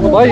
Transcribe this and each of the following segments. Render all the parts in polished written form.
भाई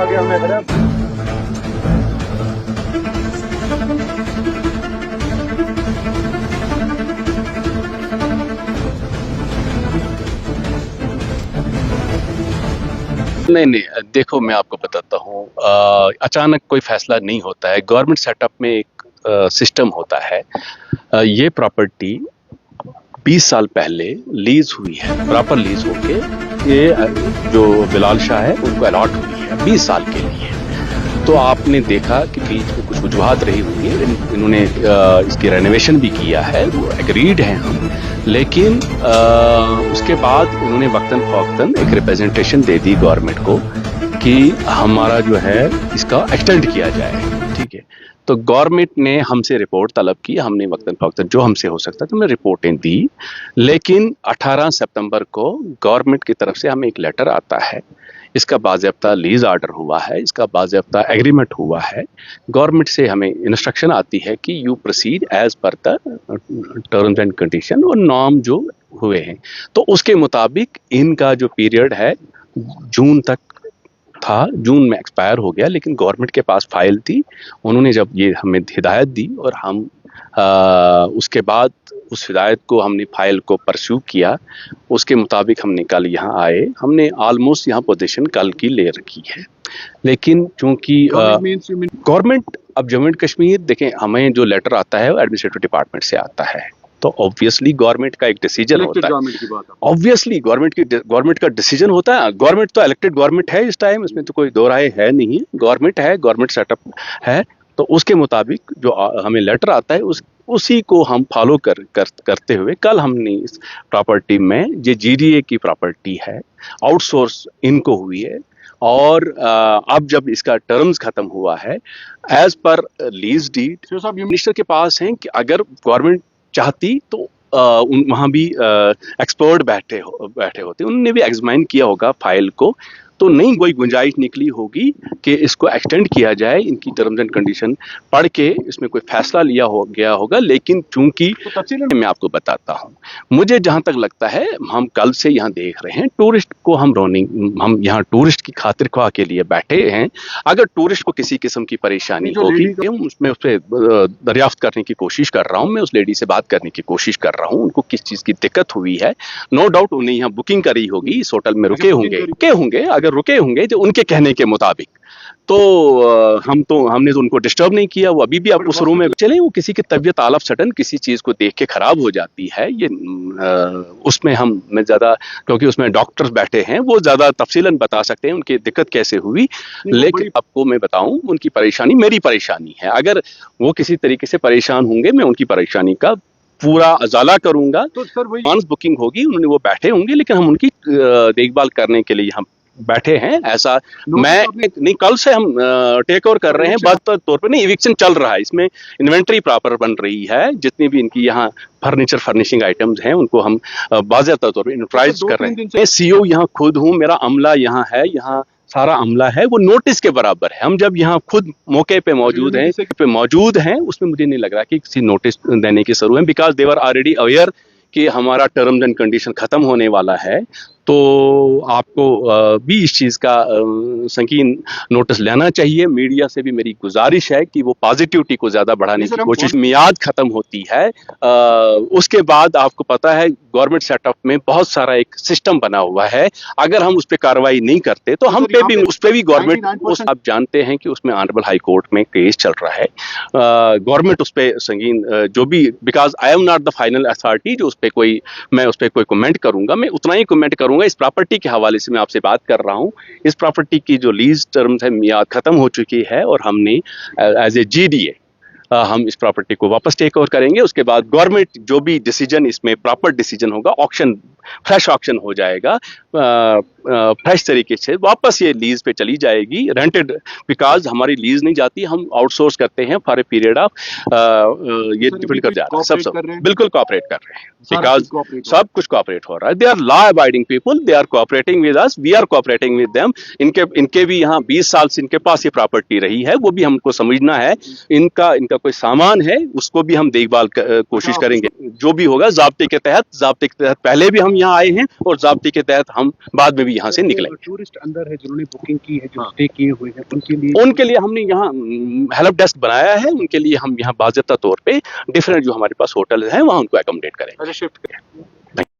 आगे हमने खड़ा नहीं, देखो मैं आपको बताता हूँ, अचानक कोई फैसला नहीं होता है। गवर्नमेंट सेटअप में एक सिस्टम होता है। ये प्रॉपर्टी 20 साल पहले लीज हुई है, प्रॉपर लीज होके ये जो बिलाल शाह है उनको अलॉट हुई है 20 साल के लिए। तो आपने देखा कि बीच में कुछ वजूहात रही हुई है, इन्होंने इसकी रेनोवेशन भी किया है, वो एग्रीड हैं हम, लेकिन उसके बाद उन्होंने वक्तन फवक्तन एक रिप्रेजेंटेशन दे दी गवर्नमेंट को कि हमारा जो है इसका एक्सटेंड किया जाए। ठीक है, तो गवर्नमेंट ने हमसे रिपोर्ट तलब की, हमने वक्तन फवक्तन जो हमसे हो सकता तो हमने रिपोर्टें दी, लेकिन 18 सितंबर को गवर्नमेंट की तरफ से हमें एक लेटर आता है, इसका बाज़ाब्ता लीज आर्डर हुआ है, इसका बाज़ाब्ता एग्रीमेंट हुआ है। गवर्नमेंट से हमें इंस्ट्रक्शन आती है कि you proceed as per the terms and condition और नॉर्म जो हुए हैं। तो उसके मुताबिक इनका जो पीरियड है जून तक था, जून में एक्सपायर हो गया, लेकिन गवर्नमेंट के पास फाइल थी। उन्होंने जब ये हमें हिदायत दी और हम उसके बाद उस हिदायत को हमने फाइल को परस्यू किया, उसके मुताबिक हमने कल यहाँ आए। हमने ऑलमोस्ट यहाँ पोजीशन कल की ले रखी है, लेकिन चूंकि गवर्नमेंट अब जम्मू एंड कश्मीर देखें, हमें जो लेटर आता है वो एडमिनिस्ट्रेटिव डिपार्टमेंट से आता है, तो ऑब्वियसली गवर्नमेंट का एक डिसीजन होता है। ऑब्वियसली गवर्नमेंट का डिसीजन होता है। गवर्नमेंट तो इलेक्टेड गवर्नमेंट है इस टाइम, इसमें तो कोई दो राय है नहीं। गवर्नमेंट है, गवर्नमेंट सेटअप है, तो उसके मुताबिक जो हमें लेटर आता है उसी को हम फॉलो करते हुए कल हमने इस प्रॉपर्टी में, ये जीडीए की प्रॉपर्टी है, आउटसोर्स इनको हुई है, और अब जब इसका टर्म्स खत्म हुआ है as per lease deed minister के पास हैं कि अगर गवर्नमेंट चाहती तो वहाँ भी एक्सपर्ट बैठे होते, उन्होंने भी एग्जामिन किया होगा फाइल को, तो नहीं कोई गुंजाइश निकली होगी कि इसको एक्सटेंड किया जाए। इनकी टर्म्स एंड कंडीशन पढ़ के इसमें कोई फैसला लिया गया होगा, लेकिन चूंकि मैं आपको बताता हूँ, मुझे जहाँ तक लगता है हम कल से यहाँ देख रहे हैं टूरिस्ट को, हम यहाँ टूरिस्ट की खातिर ख्वाह के लिए बैठे हैं। अगर टूरिस्ट को किसी किस्म की परेशानी होगी, उसमें उस पर दरियाफ्त करने की कोशिश कर रहा हूँ, मैं उस लेडी से बात करने की कोशिश कर रहा हूँ, उनको किस चीज़ की दिक्कत हुई है। नो डाउट उन्हें यहाँ बुकिंग करी होगी, इस होटल में रुके होंगे, अगर रुके होंगे जो उनके कहने के मुताबिक, तो हमने तो उनको डिस्टर्ब नहीं किया। वो अभी भी आप उस रूम में चले, वो किसी की तबीयत ऑल ऑफ सडन किसी चीज़ को देख के ख़राब हो जाती है, ये उसमें मैं ज़्यादा, क्योंकि उसमें डॉक्टर्स बैठे हैं, वो ज़्यादा तफसीलन बता सकते हैं उनकी दिक्कत कैसे हुई। लेकिन आपको मैं बताऊं, उनकी परेशानी मेरी परेशानी है। अगर वो किसी तरीके से परेशान होंगे, मैं उनकी परेशानी का पूरा अजाला करूंगा। तो सर वही बुकिंग होगी, उन्होंने वो बैठे होंगे, लेकिन हम उनकी देखभाल करने के लिए यहाँ बैठे हैं। ऐसा मैं नहीं, कल से हम टेक ओवर कर रहे हैं, बात तौर पे नहीं, इविक्शन चल रहा है, इसमें इन्वेंट्री प्रॉपर बन रही है, जितनी भी इनकी यहाँ फर्निशिंग आइटम्स हैं उनको हम बाज़ाब्ता तौर पे इन्फ्राइज कर रहे हैं। मैं सीईओ यहाँ खुद हूँ, मेरा अमला यहाँ है, यहाँ सारा अमला है, वो नोटिस के बराबर है। हम जब यहाँ खुद मौके पे मौजूद हैं, उसमें मुझे नहीं लग रहा कि किसी नोटिस देने की जरूरत है, because they were already aware कि हमारा टर्म्स एंड कंडीशन खत्म होने वाला है। तो आपको भी इस चीज़ का संगीन नोटिस लेना चाहिए। मीडिया से भी मेरी गुजारिश है कि वो पॉजिटिविटी को ज़्यादा बढ़ाने की कोशिश। मियाद ख़त्म होती है उसके बाद आपको पता है गवर्नमेंट सेटअप में बहुत सारा एक सिस्टम बना हुआ है। अगर हम उस पर कार्रवाई नहीं करते तो हम पे भी उस पर भी गवर्नमेंट, आप जानते हैं कि उसमें ऑनरेबल हाई कोर्ट में केस चल रहा है। गवर्नमेंट उस पर संगीन जो भी, because I am not the final authority जो मैं उस पर कोई कमेंट करूंगा, मैं उतना ही कमेंट करूंगा। इस प्रॉपर्टी के हवाले से मैं आपसे बात कर रहा हूं। इस प्रॉपर्टी की जो लीज टर्म्स है मियाद खत्म हो चुकी है और हमने एज ए जीडीए हम इस प्रॉपर्टी को वापस टेक ओवर करेंगे। उसके बाद गवर्नमेंट जो भी डिसीजन इसमें प्रॉपर डिसीजन होगा, ऑक्शन, फ्रेश ऑक्शन हो जाएगा, फ्रेश तरीके से वापस ये लीज पे चली जाएगी, रेंटेड, बिकॉज हमारी लीज नहीं जाती, हम आउटसोर्स करते हैं फॉर ए पीरियड ऑफ, ये डिपेंड कर जा रहा है। सब बिल्कुल कोऑपरेट कर रहे हैं, बिकॉज सब कुछ कोऑपरेट हो रहा है। They are law abiding people, they are cooperating with us, we are cooperating with them. इनके भी यहाँ 20 साल से इनके पास ये प्रॉपर्टी रही है, वो भी हमको समझना है। इनका कोई सामान है उसको भी हम देखभाल कोशिश करेंगे, जो भी होगा जाब्ते के तहत पहले भी हम यहाँ आए हैं और जाब्ते के तहत हम बाद में भी यहाँ से निकले। टूरिस्ट अंदर है जिन्होंने बुकिंग की है, जो स्टे किए हुए हैं, उनके लिए हमने यहाँ हेल्प डेस्क बनाया है। उनके लिए हम यहाँ बाज़ाब्ता तौर पे डिफरेंट जो हमारे पास होटल हैं वहाँ उनको एकोमोडेट करेंगे।